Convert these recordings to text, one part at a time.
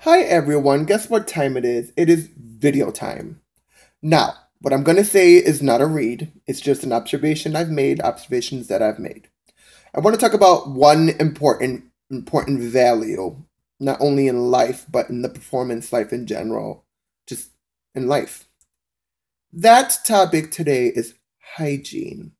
Hi everyone, guess what time it is? It is video time. Now, what I'm going to say is not a read, it's just an observation I've made, observations that I've made. I want to talk about one important value, not only in life, but in the performance life in general, just in life. That topic today is hygiene.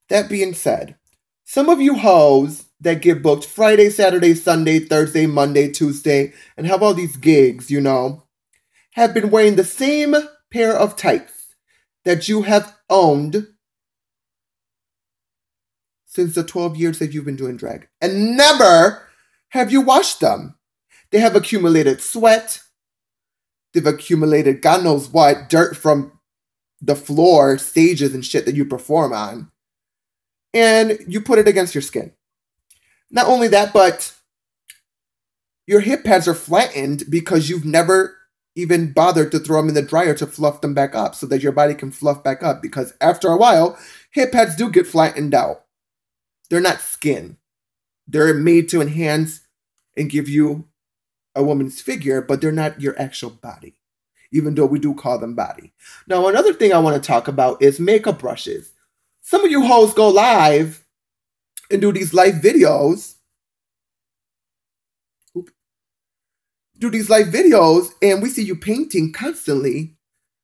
That being said, some of you hoes that get booked Friday, Saturday, Sunday, Thursday, Monday, Tuesday, and have all these gigs, have been wearing the same pair of tights that you have owned since the 12 years that you've been doing drag. And never have you washed them. They have accumulated sweat. They've accumulated God knows what, dirt from the floor, stages and shit that you perform on. And you put it against your skin. Not only that, but your hip pads are flattened because you've never even bothered to throw them in the dryer to fluff them back up so that your body can fluff back up, because after a while, hip pads do get flattened out. They're not skin. They're made to enhance and give you a woman's figure, but they're not your actual body, even though we do call them body. Now, another thing I want to talk about is makeup brushes. Some of you hoes go live and do these live videos. And we see you painting constantly,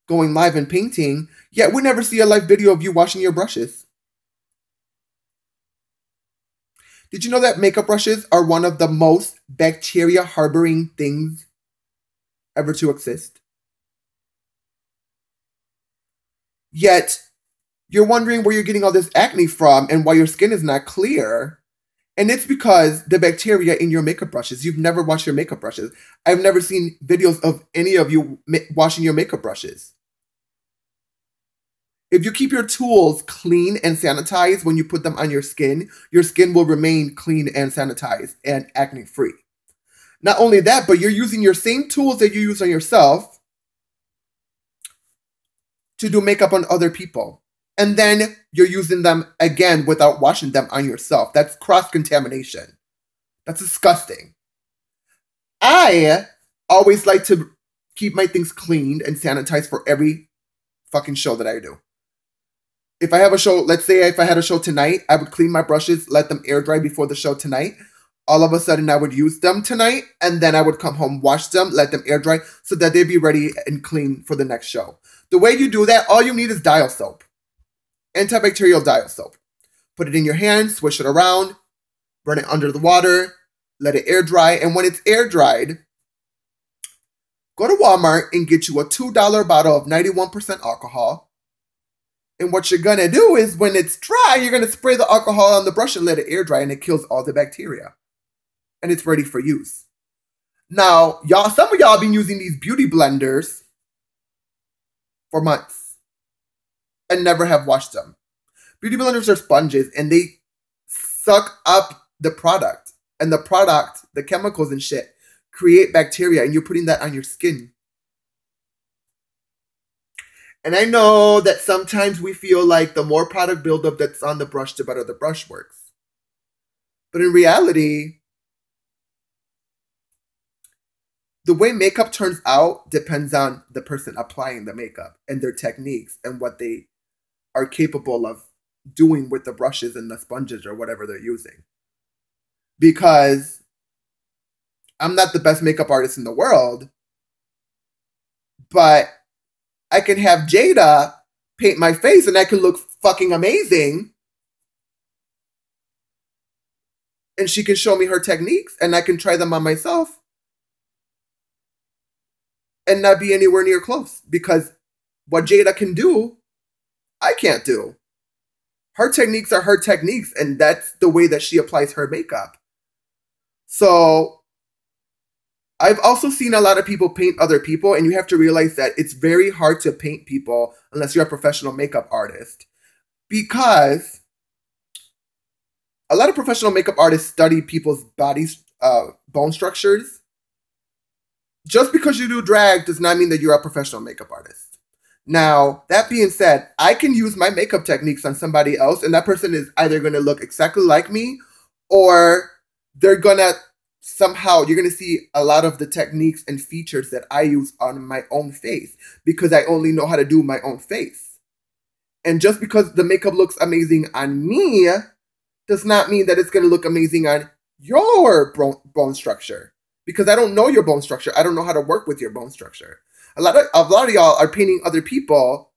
going live and painting, yet we never see a live video of you washing your brushes. Did you know that makeup brushes are one of the most bacteria harboring things ever to exist? Yet, you're wondering where you're getting all this acne from and why your skin is not clear. And it's because the bacteria in your makeup brushes. You've never washed your makeup brushes. I've never seen videos of any of you washing your makeup brushes. If you keep your tools clean and sanitized when you put them on your skin will remain clean and sanitized and acne free. Not only that, but you're using your same tools that you use on yourself to do makeup on other people. And then you're using them again without washing them on yourself. That's cross-contamination. That's disgusting. I always like to keep my things cleaned and sanitized for every fucking show that I do. If I have a show, let's say if I had a show tonight, I would clean my brushes, let them air dry before the show tonight. All of a sudden, I would use them tonight, and then I would come home, wash them, let them air dry, so that they'd be ready and clean for the next show. The way you do that, all you need is dial soap. Antibacterial dial soap. Put it in your hand, swish it around, run it under the water, let it air dry, and when it's air dried, go to Walmart and get you a $2 bottle of 91% alcohol. And what you're going to do is when it's dry, you're going to spray the alcohol on the brush and let it air dry, and it kills all the bacteria. And it's ready for use. Now, some of y'all have been using these beauty blenders for months and never have washed them. Beauty blenders are sponges, and they suck up the product. And the product, the chemicals and shit, create bacteria, and you're putting that on your skin. And I know that sometimes we feel like the more product buildup that's on the brush, the better the brush works. But in reality, the way makeup turns out depends on the person applying the makeup and their techniques and what they are capable of doing with the brushes and the sponges or whatever they're using. Because I'm not the best makeup artist in the world, but I can have Jada paint my face and I can look fucking amazing. And she can show me her techniques and I can try them on myself and not be anywhere near close, because what Jada can do, I can't do. Her techniques are her techniques, and that's the way that she applies her makeup. So I've also seen a lot of people paint other people, and you have to realize that it's very hard to paint people unless you're a professional makeup artist, because a lot of professional makeup artists study people's bodies, bone structures. Just because you do drag does not mean that you're a professional makeup artist. Now, that being said, I can use my makeup techniques on somebody else, and that person is either going to look exactly like me, or they're going to somehow you're going to see a lot of the techniques and features that I use on my own face because I only know how to do my own face. And just because the makeup looks amazing on me does not mean that it's going to look amazing on your bone structure, because I don't know your bone structure. I don't know how to work with your bone structure. A lot of y'all are painting other people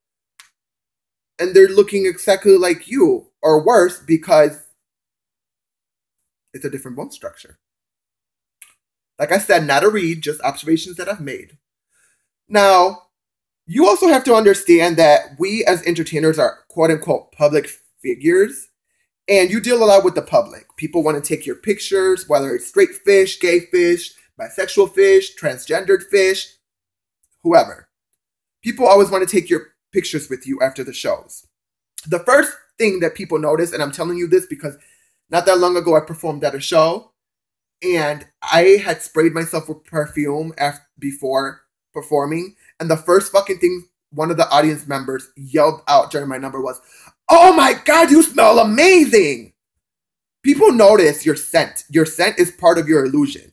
and they're looking exactly like you or worse because it's a different bone structure. Like I said, not a read, just observations that I've made. Now, you also have to understand that we as entertainers are quote-unquote public figures, and you deal a lot with the public. People want to take your pictures, whether it's straight fish, gay fish, bisexual fish, transgendered fish, whoever. People always want to take your pictures with you after the shows. The first thing that people notice, and I'm telling you this because not that long ago I performed at a show, and I had sprayed myself with perfume before performing. And the first fucking thing one of the audience members yelled out during my number was, "Oh my God, you smell amazing!" People notice your scent. Your scent is part of your illusion.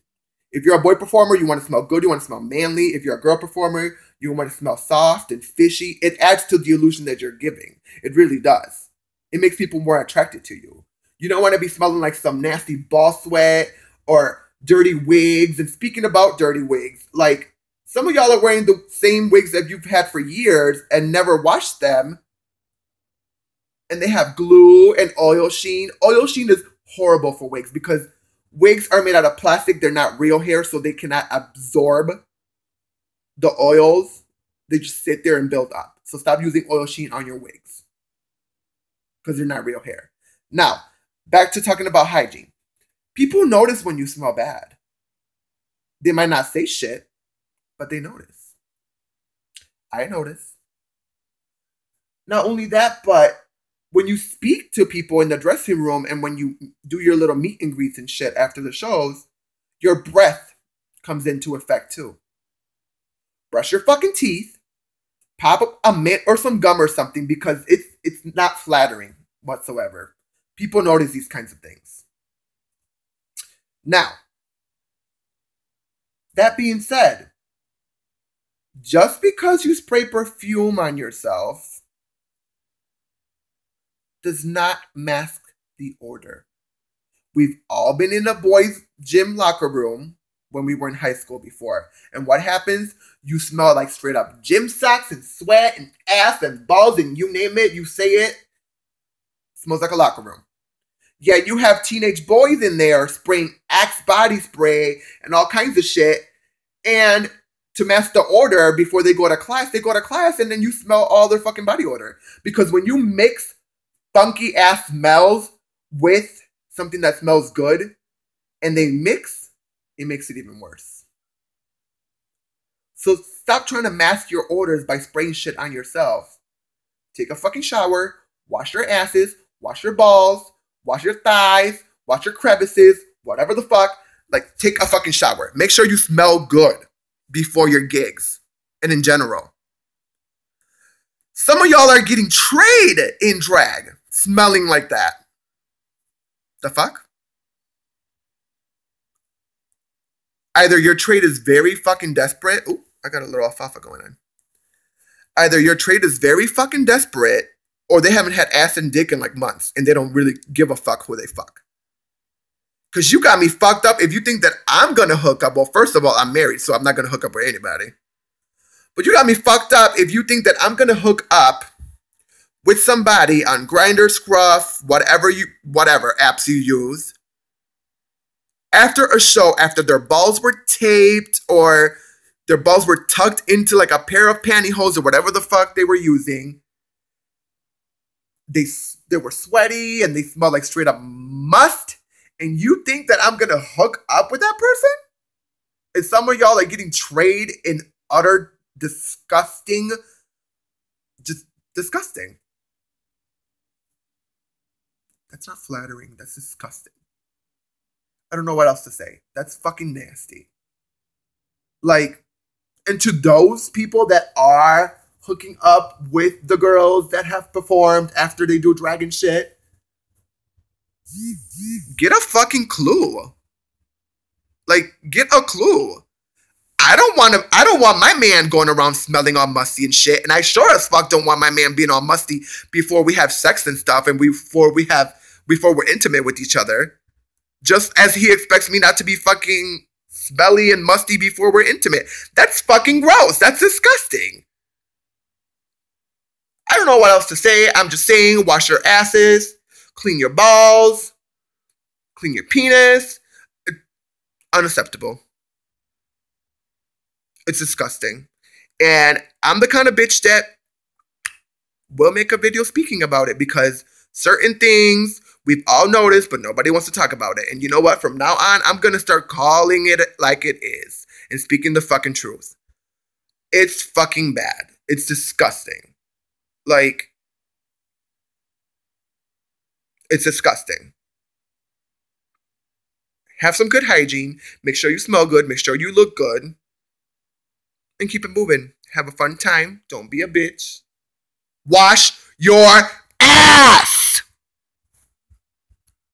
If you're a boy performer, you want to smell good, you want to smell manly. If you're a girl performer, you want to smell soft and fishy. It adds to the illusion that you're giving. It really does. It makes people more attracted to you. You don't want to be smelling like some nasty ball sweat or dirty wigs. And speaking about dirty wigs, like some of y'all are wearing the same wigs that you've had for years and never washed them. And they have glue and oil sheen. Oil sheen is horrible for wigs because wigs are made out of plastic. They're not real hair, so they cannot absorb the oils. They just sit there and build up. So stop using oil sheen on your wigs because they're not real hair. Now, back to talking about hygiene. People notice when you smell bad. They might not say shit, but they notice. I notice. Not only that, but when you speak to people in the dressing room and when you do your little meet and greets and shit after the shows, your breath comes into effect too. Brush your fucking teeth, pop up a mint or some gum or something because it's not flattering whatsoever. People notice these kinds of things. Now, that being said, just because you spray perfume on yourself does not mask the odor. We've all been in a boys' gym locker room when we were in high school before. And what happens? You smell like straight up gym socks and sweat and ass and balls and you name it, you say it. Smells like a locker room. Yeah, you have teenage boys in there spraying Axe body spray and all kinds of shit. And to mask the odor before they go to class and then you smell all their fucking body odor. Because when you mix funky ass smells with something that smells good and they mix, it makes it even worse. So stop trying to mask your odors by spraying shit on yourself. Take a fucking shower, wash your asses, wash your balls, wash your thighs, wash your crevices, whatever the fuck. Like, take a fucking shower. Make sure you smell good before your gigs and in general. Some of y'all are getting trade in drag, smelling like that. The fuck? Either your trade is very fucking desperate. Ooh, I got a little alfalfa going on. Either your trade is very fucking desperate or they haven't had ass and dick in like months and they don't really give a fuck who they fuck. Because you got me fucked up if you think that I'm going to hook up. Well, first of all, I'm married, so I'm not going to hook up with anybody. But you got me fucked up if you think that I'm going to hook up with somebody on Grindr, Scruff, whatever apps you use. After a show, after their balls were taped or their balls were tucked into like a pair of pantyhose or whatever the fuck they were using. They were sweaty and they smelled like straight up must. And you think that I'm going to hook up with that person? And some of y'all are getting trade in utter disgusting, just disgusting. That's not flattering. That's disgusting. I don't know what else to say. That's fucking nasty. Like, and to those people that are hooking up with the girls that have performed after they do drag and shit, get a fucking clue. Like, get a clue. I don't want my man going around smelling all musty and shit. And I sure as fuck don't want my man being all musty before we have sex and stuff and before we're intimate with each other. Just as he expects me not to be fucking smelly and musty before we're intimate. That's fucking gross. That's disgusting. I don't know what else to say. I'm just saying, wash your asses, clean your balls, clean your penis. Unacceptable. It's disgusting. And I'm the kind of bitch that will make a video speaking about it because certain things we've all noticed, but nobody wants to talk about it. And you know what? From now on, I'm going to start calling it like it is and speaking the fucking truth. It's fucking bad. It's disgusting. Like, it's disgusting. Have some good hygiene. Make sure you smell good. Make sure you look good. And keep it moving. Have a fun time. Don't be a bitch. Wash your ass!